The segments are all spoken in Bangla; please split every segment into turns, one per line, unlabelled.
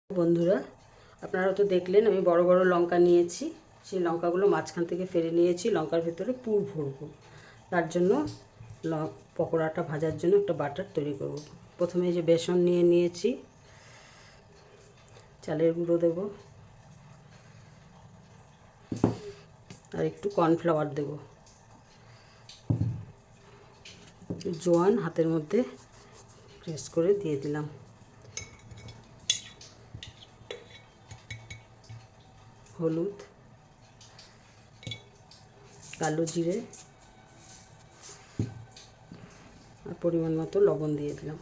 বন্ধুরা, আপনারা তো দেখলেন আমি বড় বড় লঙ্কা নিয়েছি। সেই লঙ্কাগুলো মাঝখান থেকে ফেলে নিয়েছি। লঙ্কার ভেতরে পুর ভরবো। তার জন্য পকোড়াটা ভাজার জন্য একটা বাটার তৈরি করব। প্রথমে যে বেসন নিয়ে নিয়েছি, চালের গুঁড়ো দেব আর একটু কর্নফ্লাওয়ার দেব। জোয়ান হাতের মধ্যে প্রেস করে দিয়ে দিলাম। হলুদ, কালো জিরে আর পরিমাণ মতো লবণ দিয়ে দিলাম।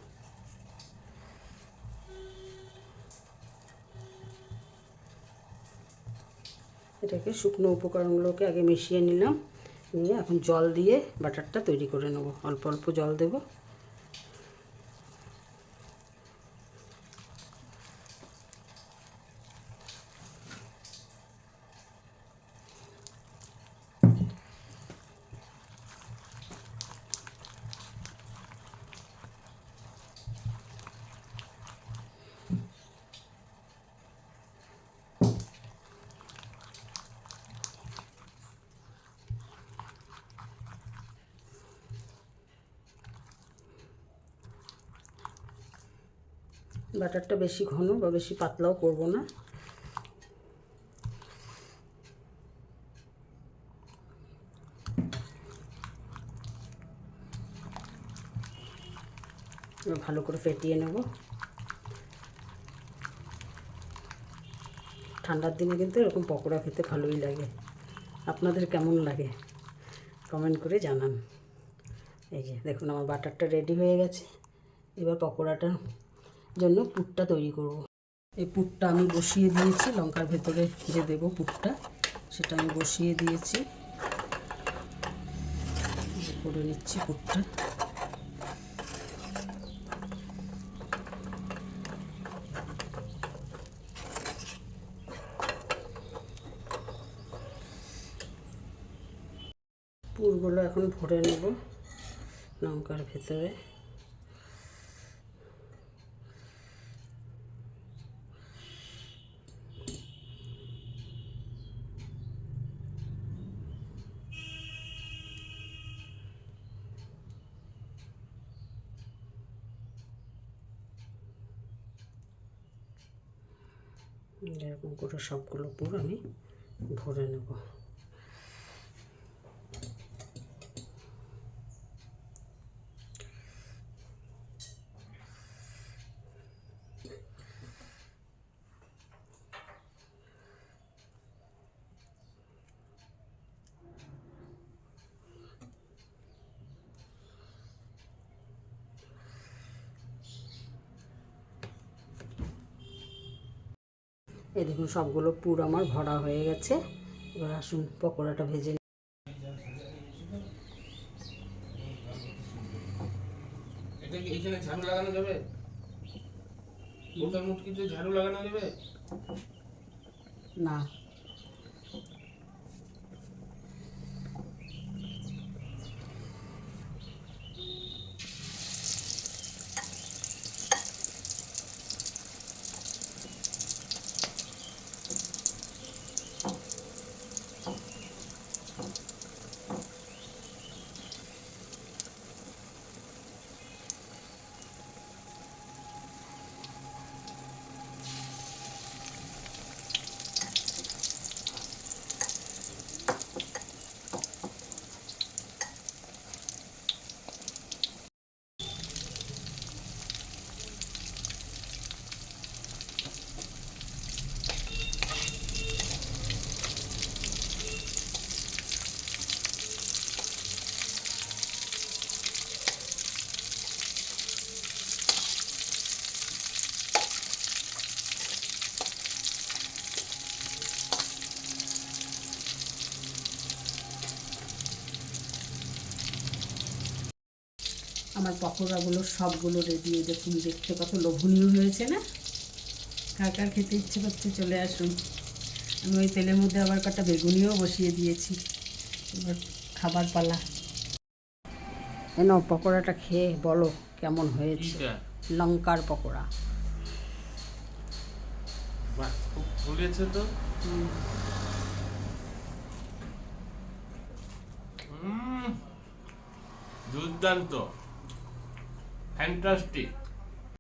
এটাকে শুকনো উপকরণগুলোকে আগে মিশিয়ে নিলাম। নিয়ে এখন জল দিয়ে বাটারটা তৈরি করে নেব। অল্প অল্প জল দেব। বাটারটা বেশি ঘন বা বেশি পাতলাও করব না। ভালো করে ফেটিয়ে নেব। ঠান্ডার দিনে কিন্তু এরকম পকোড়া খেতে ভালোই লাগে। আপনাদের কেমন লাগে কমেন্ট করে জানান। এই যে দেখুন আমার বাটারটা রেডি হয়ে গেছে। এবার পকোড়াটার জন্য পুরটা তৈরি করব। এই পুরটা আমি বসিয়ে দিয়েছি। লঙ্কার ভেতরে যে দেব পুরটা, সেটা আমি বসিয়ে দিয়েছি। করে নিচ্ছি পুরটা। পুরগুলো এখন ভরে নেব লঙ্কার ভেতরে। এরকম করে সবগুলো পুর আমি ভরে নেব। এই দেখুন সবগুলো পুর আমার ভরা হয়ে গেছে। এবার আসুন পকোড়াটা ভেজে নিই।
এটা কি এখানে ঝাড়ু লাগানো যাবে? গোটা মুটকিতে ঝাড়ু লাগানো যাবে
না? আমার পকোড়াগুলো সবগুলো রেডি। দেখুন দেখতে কত লোভনীয় হয়েছে না? কার কার খেতে ইচ্ছে করছে চলে আসুন। আমি ওই তেলের মধ্যে আবার কটা বেগুনিও বসিয়ে দিয়েছি। এবার খাবার পালা। পকোড়াটা খেয়ে বলো কেমন হয়েছে। লঙ্কার পকোড়া।
বাহ, খুব ফুলেছে তো। দুর্দান্ত, ফ্যান্টাস্টিক।